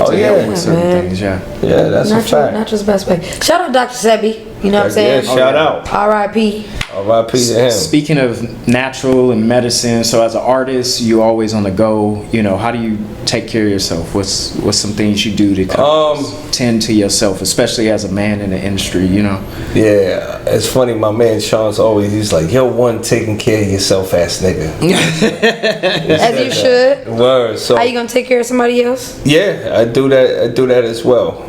Speaker 3: Oh
Speaker 1: to
Speaker 3: yeah,
Speaker 1: help with certain
Speaker 2: man.
Speaker 1: things. Yeah.
Speaker 3: yeah, that's a
Speaker 2: Natural,
Speaker 3: fact.
Speaker 2: natural's the best way. Shout out Dr. Sebi. You know what I'm saying?
Speaker 3: Yeah, shout out.
Speaker 2: R.I.P.
Speaker 3: R.I.P. to him.
Speaker 1: Speaking of natural and medicine, so as an artist, you always on the go. You know, how do you take care of yourself? What's some things you do to kind of tend to yourself, especially as a man in the industry? You know.
Speaker 3: Yeah, it's funny. My man Sean's always he's like, "Yo, one taking care of yourself, ass nigga."
Speaker 2: As you should.
Speaker 3: Word. So
Speaker 2: How you gonna take care of somebody else?
Speaker 3: yeah, I do that. I do that as well.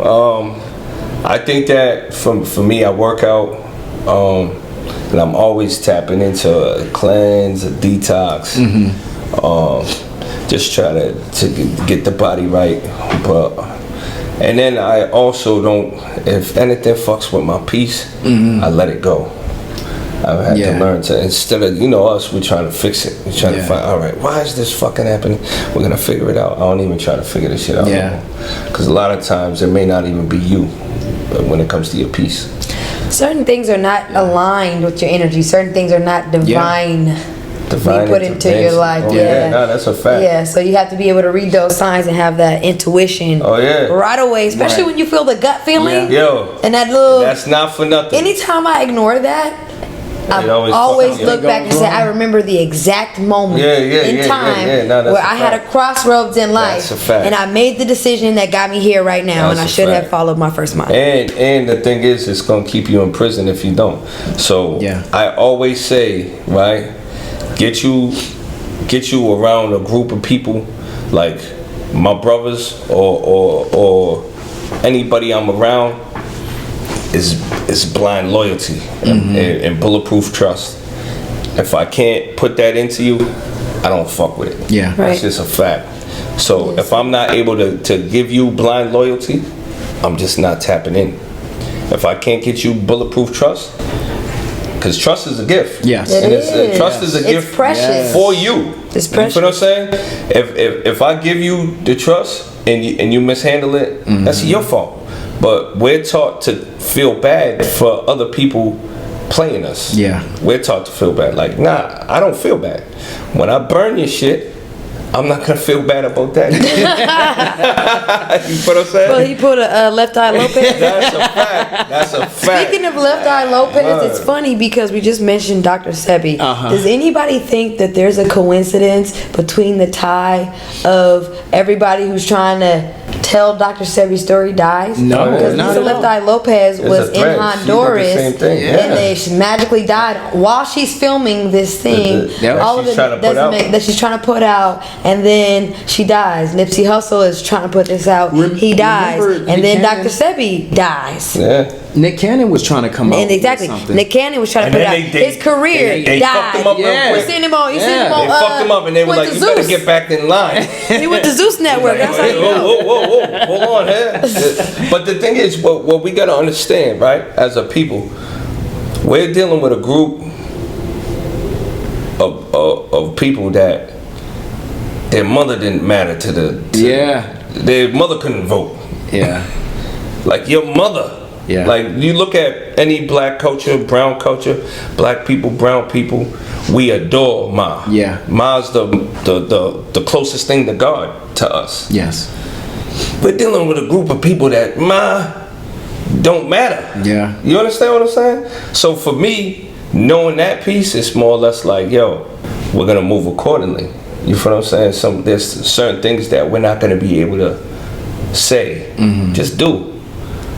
Speaker 3: I think that for me, I work out, and I'm always tapping into a cleanse, a detox. Just try to get the body right, but. And then I also don't, if anything fucks with my peace, I let it go. I've had to learn to, instead of, us, we're trying to fix it. We're trying to find, all right, why is this fucking happening? We're going to figure it out. I don't even try to figure this shit out.
Speaker 1: Yeah.
Speaker 3: Because a lot of times it may not even be you when it comes to your peace.
Speaker 2: Certain things are not aligned with your energy. Certain things are not divine.
Speaker 3: Divine
Speaker 2: Be put into your
Speaker 3: intervention.
Speaker 2: life.
Speaker 3: Oh,
Speaker 2: yeah,
Speaker 3: no, that's a fact.
Speaker 2: Yeah, so you have to be able to read those signs and have that intuition.
Speaker 3: Oh, yeah.
Speaker 2: Right away, especially when you feel the gut feeling.
Speaker 3: Yo,
Speaker 2: And that little.
Speaker 3: that's not for nothing.
Speaker 2: Anytime I ignore that, I
Speaker 3: always
Speaker 2: always
Speaker 3: fucking
Speaker 2: look back and say, I remember the exact moment in time
Speaker 3: No, that's
Speaker 2: where
Speaker 3: a
Speaker 2: I had a
Speaker 3: fact.
Speaker 2: crossroads in life,
Speaker 3: That's a fact.
Speaker 2: and I made the decision that got me here right now,
Speaker 3: That's
Speaker 2: and I
Speaker 3: a
Speaker 2: should have
Speaker 3: fact.
Speaker 2: followed my first mind.
Speaker 3: And the thing is, it's gonna keep you in prison if you don't. So
Speaker 1: Yeah.
Speaker 3: I always say, right, get you around a group of people like my brothers or anybody I'm around is blind loyalty and bulletproof trust. If I can't put that into you, I don't fuck with it.
Speaker 1: Yeah.
Speaker 2: Right.
Speaker 3: That's just a fact. So if I'm not able to give you blind loyalty, I'm just not tapping in. If I can't get you bulletproof trust, because trust is a gift.
Speaker 1: Yes.
Speaker 2: It
Speaker 3: And
Speaker 2: is.
Speaker 3: trust is a
Speaker 2: It's
Speaker 3: gift
Speaker 2: precious.
Speaker 3: for you.
Speaker 2: It's
Speaker 3: You feel what I'm
Speaker 2: precious.
Speaker 3: saying? If I give you the trust and you mishandle it, that's your fault. But we're taught to feel bad for other people playing us.
Speaker 1: Yeah.
Speaker 3: We're taught to feel bad. Like, nah, I don't feel bad. When I burn your shit, I'm not gonna feel bad about that. You feel what I'm saying?
Speaker 2: Well, he put a Left Eye Lopez.
Speaker 3: That's a fact. That's a fact.
Speaker 2: Speaking of Left Eye Lopez, it's funny because we just mentioned Dr. Sebi. Does anybody think that there's a coincidence between the tie of everybody who's trying to tell Dr. Sebi's story dies?
Speaker 1: No,
Speaker 2: because
Speaker 1: not
Speaker 2: Lisa
Speaker 1: at
Speaker 2: Left
Speaker 1: all.
Speaker 2: Eye Lopez
Speaker 3: It's
Speaker 2: was
Speaker 3: a
Speaker 2: in
Speaker 3: thread. She did the
Speaker 2: Honduras,
Speaker 3: same thing,
Speaker 2: and they she magically died while she's filming this thing.
Speaker 3: That
Speaker 2: all
Speaker 3: she's
Speaker 2: of it
Speaker 3: trying to put
Speaker 2: doesn't
Speaker 3: out.
Speaker 2: make that she's trying to put out, and then she dies. Nipsey Hussle is trying to put this out. He dies,
Speaker 1: remember
Speaker 2: and
Speaker 1: Nick
Speaker 2: then
Speaker 1: Cannon?
Speaker 2: Dr. Sebi dies.
Speaker 3: Yeah.
Speaker 1: Nick Cannon was trying to come out
Speaker 2: And exactly,
Speaker 1: with something.
Speaker 2: Nick Cannon was trying to
Speaker 3: And
Speaker 2: put out
Speaker 3: then they-
Speaker 2: his career
Speaker 3: they
Speaker 2: died.
Speaker 3: fucked him up real
Speaker 1: Yeah.
Speaker 2: You
Speaker 3: quick.
Speaker 2: seen him on? You seen him
Speaker 1: Yeah.
Speaker 2: on?
Speaker 3: They fucked him up and they were
Speaker 2: went
Speaker 3: like,
Speaker 2: to
Speaker 3: you better
Speaker 2: Zeus.
Speaker 3: get back in line.
Speaker 2: He went to Zeus Network. That's how
Speaker 3: Hey,
Speaker 2: you know.
Speaker 3: whoa, hold on here. But the thing is, what we gotta understand, right, as a people, we're dealing with a group of people that their mother didn't matter to their mother couldn't vote.
Speaker 1: Yeah.
Speaker 3: Like your mother.
Speaker 1: Yeah.
Speaker 3: Like you look at any black culture, brown culture, black people, brown people, we adore Ma.
Speaker 1: Yeah.
Speaker 3: Ma's the closest thing to God to us.
Speaker 1: Yes.
Speaker 3: We're dealing with a group of people that Ma don't matter.
Speaker 1: Yeah.
Speaker 3: You understand what I'm saying? So for me, knowing that piece, it's more or less like, yo, we're gonna move accordingly. You feel what I'm saying? There's certain things that we're not gonna be able to say. Just do.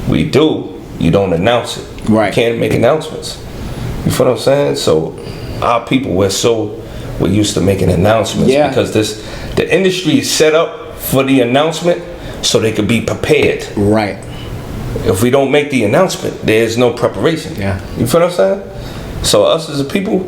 Speaker 3: We do. You don't announce it.
Speaker 1: Right.
Speaker 3: You can't make announcements. You feel what I'm saying? So our people, we're used to making announcements because the industry is set up for the announcement so they could be prepared.
Speaker 1: Right.
Speaker 3: If we don't make the announcement, there's no preparation.
Speaker 1: Yeah.
Speaker 3: You feel what I'm saying? So us as a people,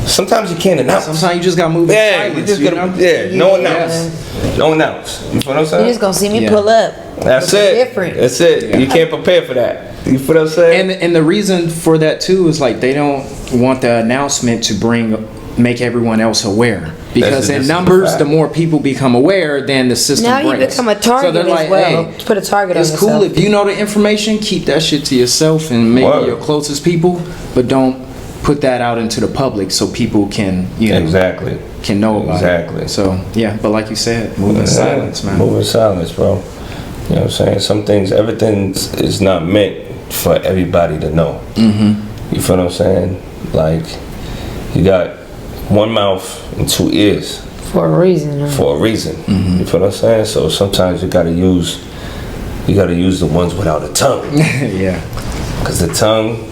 Speaker 3: Sometimes you can't announce.
Speaker 1: Sometimes you just gotta move in silence,
Speaker 3: you just
Speaker 1: you
Speaker 3: gotta,
Speaker 1: know?
Speaker 3: no announce. No announce. You feel what I'm saying?
Speaker 2: You just gonna see me
Speaker 1: Yeah.
Speaker 2: pull up.
Speaker 3: That's
Speaker 2: It'll
Speaker 3: it.
Speaker 2: be different.
Speaker 3: That's it. You can't prepare for that. You feel what I'm saying?
Speaker 1: And the reason for that too is like they don't want the announcement to make everyone else aware, because in numbers, the more people become aware, then the system
Speaker 2: Now you
Speaker 1: breaks.
Speaker 2: become a target
Speaker 1: they're
Speaker 2: as well. Put a target on
Speaker 1: it's
Speaker 2: yourself.
Speaker 1: cool if you know the information, keep that shit to yourself and maybe
Speaker 3: Word.
Speaker 1: your closest people, but don't put that out into the public so people can, you know,
Speaker 3: Exactly.
Speaker 1: can know about
Speaker 3: Exactly.
Speaker 1: it. So yeah, but like you said, move in silence, man.
Speaker 3: Move in silence, bro. You know what I'm saying? Some things, everything is not meant for everybody to know. You feel what I'm saying? Like, you got one mouth and two ears
Speaker 2: For a reason. Huh?
Speaker 3: for a reason. You feel what I'm saying? So sometimes you gotta use the ones without a tongue.
Speaker 1: Yeah.
Speaker 3: Because the tongue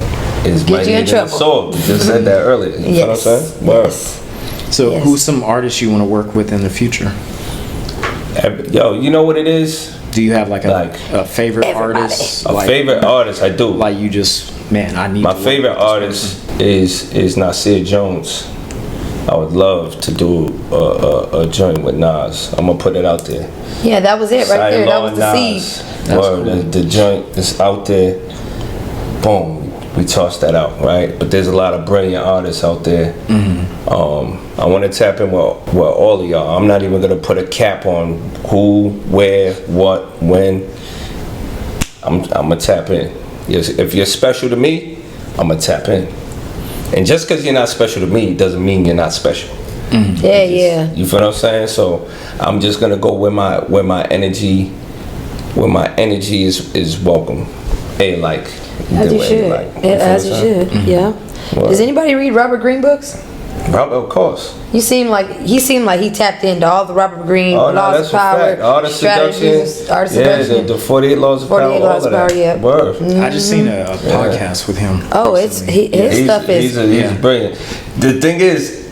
Speaker 3: is
Speaker 2: Get you
Speaker 3: mightier
Speaker 2: in
Speaker 3: than the
Speaker 2: trouble.
Speaker 3: sword. We just said that earlier. You feel what I'm saying? Word.
Speaker 2: Yes.
Speaker 1: So
Speaker 2: Yes.
Speaker 1: who's some artists you want to work with in the future?
Speaker 3: Yo, you know what it is?
Speaker 1: Do you have like
Speaker 3: Like,
Speaker 1: a favorite
Speaker 2: everybody.
Speaker 1: artist?
Speaker 3: A
Speaker 1: like,
Speaker 3: favorite artist, I do.
Speaker 1: Like you just, man, I need
Speaker 3: My
Speaker 1: to work
Speaker 3: favorite
Speaker 1: with this
Speaker 3: artist is Nasir Jones. I would love to do a joint with Nas. I'm gonna put it out there.
Speaker 2: Yeah, that was it right there. That
Speaker 3: SiahLaw
Speaker 2: was the
Speaker 3: and
Speaker 2: seed.
Speaker 3: Nas.
Speaker 1: That's
Speaker 3: Word,
Speaker 1: cool.
Speaker 3: the joint is out there. Boom, we tossed that out, right? But there's a lot of brilliant artists out there. I want to tap in with all of y'all. I'm not even gonna put a cap on who, where, what, when. I'm gonna tap in. Yes, if you're special to me, I'm gonna tap in. And just because you're not special to me doesn't mean you're not special.
Speaker 2: Yeah.
Speaker 3: You feel what I'm saying? So I'm just gonna go where my energy is welcome. Like
Speaker 2: As you should. As you should. Yeah.
Speaker 3: Well,
Speaker 2: Does anybody read Robert Greene books?
Speaker 3: of course.
Speaker 2: He seemed like he tapped into all the Robert Greene
Speaker 3: Oh no,
Speaker 2: laws
Speaker 3: that's
Speaker 2: of
Speaker 3: a
Speaker 2: power,
Speaker 3: fact. All the
Speaker 2: strategies,
Speaker 3: seduction.
Speaker 2: art of
Speaker 3: Yeah,
Speaker 2: seduction.
Speaker 3: the 48 laws of
Speaker 2: 48
Speaker 3: power.
Speaker 2: laws
Speaker 3: All
Speaker 2: of
Speaker 3: of that.
Speaker 2: power, yeah.
Speaker 3: Word.
Speaker 1: I just seen a podcast with him.
Speaker 2: Oh, it's
Speaker 1: recently.
Speaker 2: his stuff is.
Speaker 3: He's brilliant. The thing is,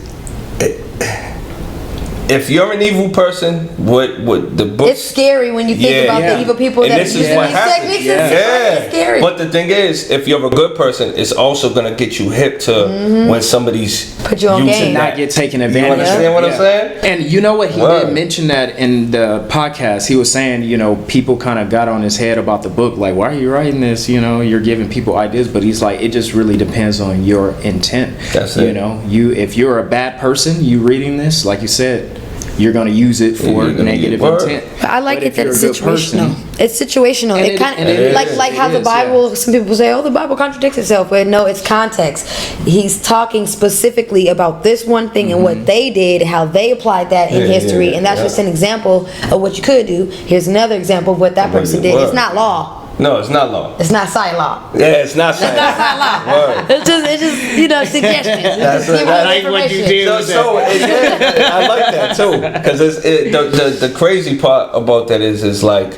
Speaker 3: if you're an evil person, what the book?
Speaker 2: It's scary when you think about the evil people
Speaker 3: And
Speaker 2: that
Speaker 3: this
Speaker 2: are
Speaker 3: is
Speaker 2: using
Speaker 3: what
Speaker 2: these
Speaker 3: happens.
Speaker 2: techniques.
Speaker 3: Yeah.
Speaker 2: It's scary.
Speaker 3: But the thing is, if you're a good person, it's also gonna get you hip to when somebody's
Speaker 2: Put you on
Speaker 3: using
Speaker 2: game.
Speaker 3: that.
Speaker 1: Not get taken
Speaker 3: You
Speaker 1: advantage of.
Speaker 3: understand what I'm
Speaker 1: Yeah.
Speaker 3: saying?
Speaker 1: And you know what, he
Speaker 3: Word.
Speaker 1: did mention that in the podcast. He was saying, you know, people kind of got on his head about the book, like, why are you writing this? You know, you're giving people ideas, but he's like, it just really depends on your intent.
Speaker 3: That's
Speaker 1: You
Speaker 3: it.
Speaker 1: know, if you're a bad person, you reading this, like you said, you're gonna use it for
Speaker 3: You're gonna
Speaker 1: negative
Speaker 3: get word.
Speaker 1: intent.
Speaker 2: But I like
Speaker 1: But
Speaker 2: it
Speaker 1: if
Speaker 2: that
Speaker 1: you're
Speaker 2: it's
Speaker 1: a good person-
Speaker 2: situational. It's situational.
Speaker 1: And
Speaker 2: It
Speaker 1: it-
Speaker 2: kind
Speaker 1: and
Speaker 2: of
Speaker 1: it
Speaker 2: like
Speaker 1: is,
Speaker 2: how
Speaker 1: it
Speaker 2: the
Speaker 1: is,
Speaker 2: Bible.
Speaker 1: yeah.
Speaker 2: Some people say, "Oh, the Bible contradicts itself," but no, it's context. He's talking specifically about this one thing and what they did, how they applied that in
Speaker 3: Yeah,
Speaker 2: history,
Speaker 3: yeah,
Speaker 2: and that's
Speaker 3: yeah.
Speaker 2: just an example of what you could do. Here's another example of what that
Speaker 3: What
Speaker 2: person
Speaker 3: it
Speaker 2: did. It's
Speaker 3: was.
Speaker 2: not law.
Speaker 3: No, it's not law.
Speaker 2: It's not SiahLaw.
Speaker 3: Yeah, it's not saying. Word.
Speaker 2: It's just you know suggestions.
Speaker 3: That's
Speaker 2: Give
Speaker 3: it.
Speaker 2: us
Speaker 3: I
Speaker 1: like what you
Speaker 2: information.
Speaker 1: did.
Speaker 3: So I like that too, because the crazy part about that is like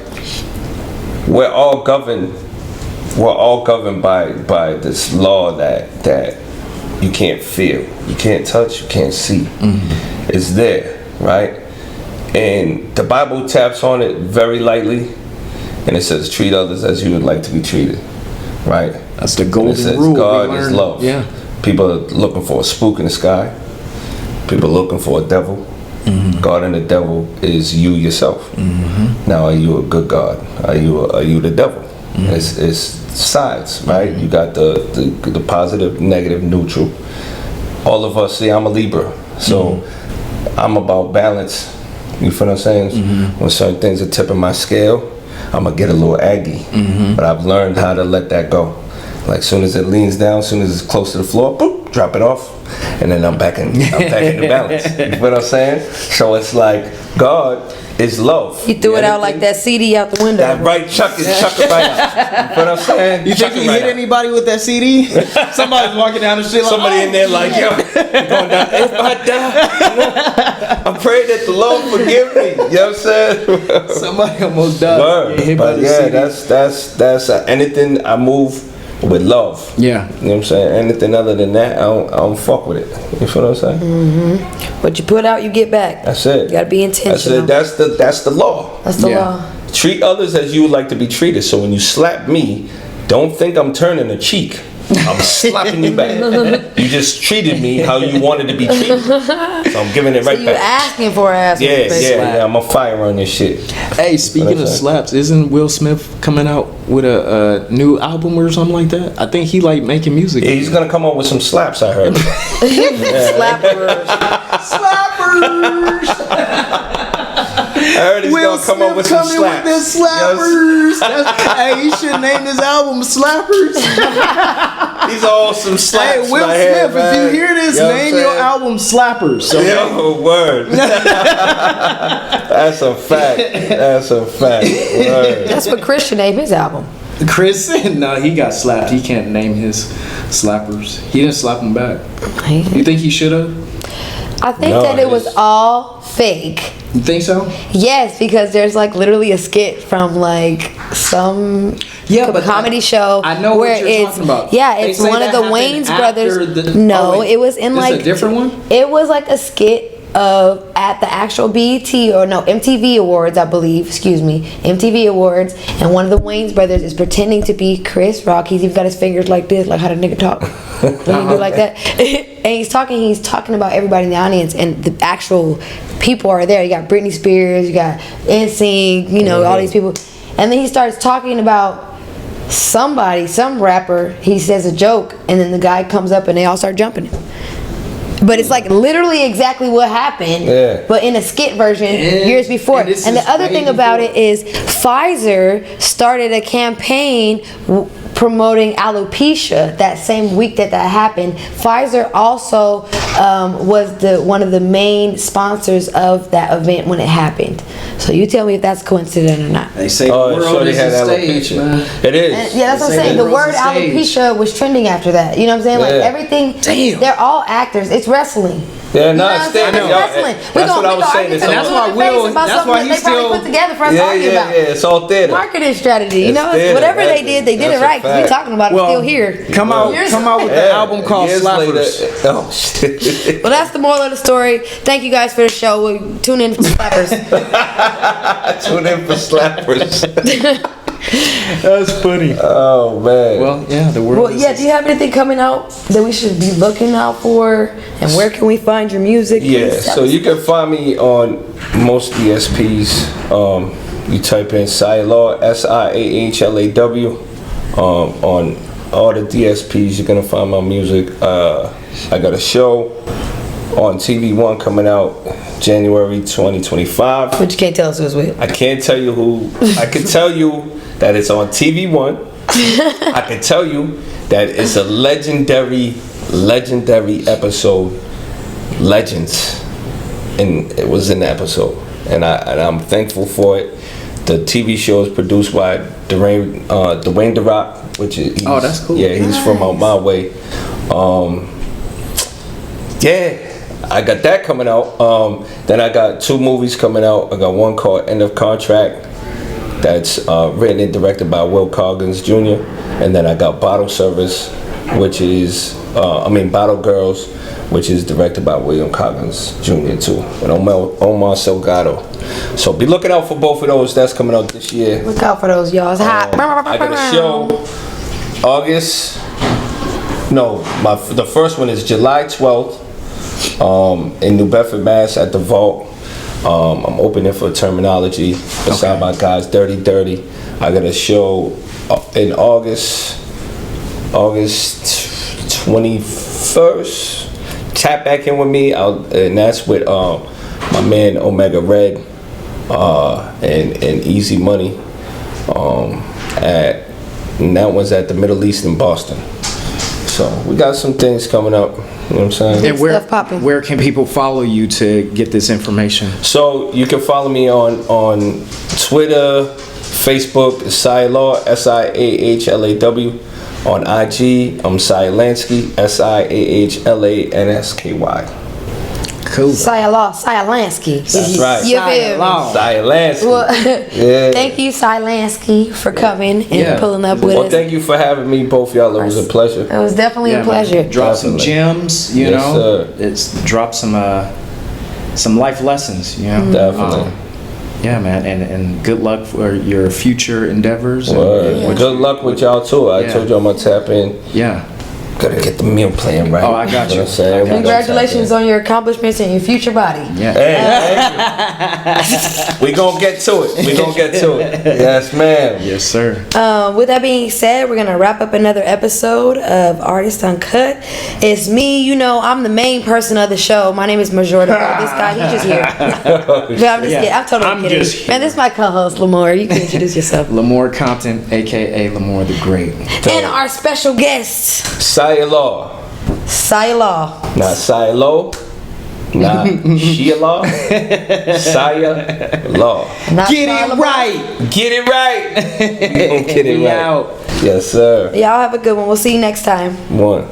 Speaker 3: we're all governed by this law that you can't feel, you can't touch, you can't see. It's there, right? And the Bible taps on it very lightly, and it says, "Treat others as you would like to be treated." Right?
Speaker 1: That's the
Speaker 3: And it
Speaker 1: golden
Speaker 3: says
Speaker 1: rule. we
Speaker 3: God is
Speaker 1: learned.
Speaker 3: love.
Speaker 1: Yeah.
Speaker 3: People are looking for a spook in the sky. People are looking for a devil. God and the devil is you yourself. Now, are you a good God? Are you the devil? It's sides, right? You got the positive, negative, neutral. All of us, see, I'm a Libra, so I'm about balance. You feel what I'm saying? When certain things are tipping my scale, I'm gonna get a little aggy, but I've learned how to let that go. Like soon as it leans down, soon as it's close to the floor, boop, drop it off, and then I'm back into balance. You feel what I'm saying? So it's like God is love.
Speaker 2: You threw it out like that CD out the window.
Speaker 3: That right, chuck it right out. You feel what I'm saying?
Speaker 1: You
Speaker 3: Chuck
Speaker 1: think
Speaker 3: it
Speaker 1: you
Speaker 3: right
Speaker 1: hit
Speaker 3: out.
Speaker 1: anybody with that CD? Somebody's walking down the street like,
Speaker 3: Somebody in there like, yo, going down. If I die, I pray that the Lord forgive me. You know what I'm saying?
Speaker 1: somebody almost died.
Speaker 3: Word.
Speaker 1: Get hit by
Speaker 3: But
Speaker 1: the
Speaker 3: yeah,
Speaker 1: CD.
Speaker 3: that's anything I move with love.
Speaker 1: Yeah.
Speaker 3: You know what I'm saying? Anything other than that, I don't fuck with it. You feel what I'm saying?
Speaker 2: What you put out, you get back.
Speaker 3: That's it.
Speaker 2: You gotta be intentional.
Speaker 3: That's it. That's the law.
Speaker 2: That's the
Speaker 1: Yeah.
Speaker 2: law.
Speaker 3: Treat others as you would like to be treated. So when you slap me, don't think I'm turning a cheek. I'm slapping you back. You just treated me how you wanted to be treated. So I'm giving it right
Speaker 2: You
Speaker 3: back.
Speaker 2: asking for an ass.
Speaker 3: Yeah. I'm a fire on this shit.
Speaker 1: Hey, speaking of slaps, isn't Will Smith coming out with a new album or something like that? I think he like making music.
Speaker 3: Yeah, he's gonna come up with some slaps, I heard.
Speaker 2: Slappers.
Speaker 3: I heard he's
Speaker 1: Will
Speaker 3: gonna come
Speaker 1: Smith
Speaker 3: up with some
Speaker 1: coming
Speaker 3: slaps.
Speaker 1: with the slappers. Hey, he should name this album Slappers.
Speaker 3: These are all some slaps.
Speaker 1: Hey, Will
Speaker 3: right
Speaker 1: Smith,
Speaker 3: here,
Speaker 1: if
Speaker 3: man.
Speaker 1: you hear this,
Speaker 3: You know what I'm
Speaker 1: name your
Speaker 3: saying?
Speaker 1: album Slappers. So
Speaker 3: Yo, word. That's a fact. That's a fact. Word.
Speaker 2: That's what Christian named his album.
Speaker 1: Chris, no, he got slapped. He can't name his slappers. He didn't slap him back. You think he should have?
Speaker 2: I think
Speaker 3: No,
Speaker 2: that it was
Speaker 3: it's-
Speaker 2: all fake.
Speaker 1: You think so?
Speaker 2: Yes, because there's like literally a skit from like some comedy show.
Speaker 1: I know
Speaker 2: where
Speaker 1: what you're
Speaker 2: it's,
Speaker 1: talking about.
Speaker 2: Yeah,
Speaker 1: They
Speaker 2: it's
Speaker 1: say
Speaker 2: one of
Speaker 1: that
Speaker 2: the
Speaker 1: happened
Speaker 2: Wayans
Speaker 1: after
Speaker 2: brothers.
Speaker 1: the-
Speaker 2: No,
Speaker 1: oh, wait.
Speaker 2: it was in
Speaker 1: This
Speaker 2: like
Speaker 1: a different one?
Speaker 2: It was like a skit of at the actual BET or no MTV Awards, I believe. Excuse me, MTV Awards, and one of the Wayans brothers is pretending to be Chris Rock. He's even got his fingers like this, like how the nigga talk. When he do like that, and he's talking about everybody in the audience, and the actual people are there. You got Britney Spears, you got NSYNC, you know, all these people, and then he starts talking about somebody, some rapper. He says a joke, and then the guy comes up, and they all start jumping him. But it's like literally exactly what happened, but in a skit version years before.
Speaker 1: and this
Speaker 2: And
Speaker 1: is
Speaker 2: the other
Speaker 1: way
Speaker 2: thing about
Speaker 1: before.
Speaker 2: it is Pfizer started a campaign promoting alopecia that same week that happened. Pfizer also was one of the main sponsors of that event when it happened. So you tell me if that's coincident or not.
Speaker 1: They say
Speaker 3: Oh,
Speaker 1: the
Speaker 3: so
Speaker 1: world
Speaker 3: they
Speaker 1: is
Speaker 3: had
Speaker 1: a stage,
Speaker 3: alopecia.
Speaker 1: man.
Speaker 3: It is.
Speaker 2: And yeah, that's what I'm
Speaker 1: Say
Speaker 2: saying.
Speaker 1: the
Speaker 2: The
Speaker 1: world's
Speaker 2: word
Speaker 1: a stage.
Speaker 2: alopecia was trending after that. You know what I'm saying? Like
Speaker 3: Yeah.
Speaker 2: everything.
Speaker 1: Damn.
Speaker 2: They're all actors. It's wrestling.
Speaker 3: Yeah,
Speaker 2: You know
Speaker 3: no,
Speaker 2: what I'm
Speaker 3: it's
Speaker 2: saying?
Speaker 3: there.
Speaker 2: It's
Speaker 3: Yo,
Speaker 2: wrestling.
Speaker 3: that's what I was saying.
Speaker 2: And
Speaker 3: It's
Speaker 1: that's
Speaker 3: all-
Speaker 1: why Will- that's why
Speaker 2: they
Speaker 1: he's
Speaker 2: probably
Speaker 1: still-
Speaker 2: put together for us
Speaker 3: Yeah,
Speaker 2: talking
Speaker 3: yeah,
Speaker 2: about.
Speaker 3: yeah. It's all theater.
Speaker 2: Marketing strategy. You
Speaker 3: It's
Speaker 2: know,
Speaker 3: theater.
Speaker 2: whatever they
Speaker 3: That's-
Speaker 2: did
Speaker 3: that's
Speaker 2: it
Speaker 3: a
Speaker 2: right because we
Speaker 3: fact.
Speaker 2: talking about it still here.
Speaker 1: Come out with the
Speaker 3: Yeah.
Speaker 1: album called
Speaker 3: Years
Speaker 1: Slappers.
Speaker 3: later- oh shit.
Speaker 2: Well, that's the moral of the story. Thank you guys for the show. We'll tune in for Slappers.
Speaker 3: Tune in for slappers.
Speaker 1: That's funny.
Speaker 3: Oh man.
Speaker 1: Well, yeah, the world.
Speaker 2: Well, yeah. Do you have anything coming out that we should be looking out for? And where can we find your music?
Speaker 3: Yeah,
Speaker 2: Please tell
Speaker 3: so
Speaker 2: us.
Speaker 3: you can find me on most DSPs. You type in SiahLaw, SiahLaw. On all the DSPs, you're gonna find my music. I got a show on TV1 coming out January 2025.
Speaker 2: But you can't tell us who it's with.
Speaker 3: I can't tell you who. I can tell you that it's on TV1. I can tell you that it's a legendary episode. Legends, and it was in the episode, and I'm thankful for it. The TV show is produced by Dwayne The Rock, which is
Speaker 1: that's cool.
Speaker 3: Yeah, he's from out my way. Yeah, I got that coming out. Then I got 2 movies coming out. I got one called End of Contract, that's written and directed by Will Coggins Jr. And then I got Bottle Service, which is Bottle Girls, which is directed by William Coggins Jr. too, and Omar Salgado. So be looking out for both of those. That's coming out this year.
Speaker 2: Look out for those, y'all. It's hot.
Speaker 3: I got a show August. No, the first one is July 12th in New Bedford, Mass. at the Vault. I'm opening for Terminology beside my guys Dirty Dirty. I got a show in August 21st. Tap back in with me, and that's with my man Omega Red and Easy Money. And that one's at the Middle East in Boston. So we got some things coming up. You know what I'm saying?
Speaker 1: And
Speaker 2: Stuff popping.
Speaker 1: where can people follow you to get this information?
Speaker 3: So you can follow me on Twitter, Facebook, SiahLaw, SiahLaw. On IG, I'm SiahLansky, SiahLansky.
Speaker 1: Cool.
Speaker 2: SiahLaw,
Speaker 3: That's right.
Speaker 2: You feel me?
Speaker 3: SiahLansky.
Speaker 2: Well,
Speaker 3: Yeah.
Speaker 2: thank you, Silansky, for coming and pulling up with
Speaker 3: Well,
Speaker 2: us.
Speaker 3: thank you for having me, both y'all. It was a pleasure.
Speaker 2: It was definitely a pleasure.
Speaker 1: Man. Drop some
Speaker 3: Definitely.
Speaker 1: gems, you
Speaker 3: Yes,
Speaker 1: know.
Speaker 3: sir.
Speaker 1: It's drop some life lessons, you know.
Speaker 3: Definitely.
Speaker 1: Yeah, man, and good luck for your future endeavors.
Speaker 3: Word.
Speaker 1: And what
Speaker 3: Good luck with y'all too. I
Speaker 1: Yeah.
Speaker 3: told you I'm gonna tap in.
Speaker 1: Yeah.
Speaker 3: Gotta get the meal plan right.
Speaker 1: Oh, I got you.
Speaker 3: know what I'm saying?
Speaker 2: Congratulations on your accomplishments and your future body.
Speaker 1: Yeah.
Speaker 3: Hey, we gonna get to it. Yes, ma'am.
Speaker 1: Yes, sir.
Speaker 2: With that being said, we're gonna wrap up another episode of Artist Uncut. It's me, you know, I'm the main person of the show. My name is Majority. This guy, he's just here. But I'm just kidding. I'm totally kidding.
Speaker 1: just here.
Speaker 2: Man, this is my co-host, Lamore. You can introduce yourself.
Speaker 1: Lamore Compton, aka Lamore the Great.
Speaker 2: And our special guest,
Speaker 3: SiahLaw.
Speaker 2: SiahLaw.
Speaker 3: Not SiahLaw. Not SiahLaw. SiahLaw.
Speaker 2: Not
Speaker 1: Get
Speaker 2: Siah
Speaker 1: it
Speaker 2: Lamore.
Speaker 1: right.
Speaker 3: Get it right. We gonna get it
Speaker 1: We
Speaker 3: right.
Speaker 1: out.
Speaker 3: Yes, sir.
Speaker 2: Y'all have a good one. We'll see you next time.
Speaker 3: One.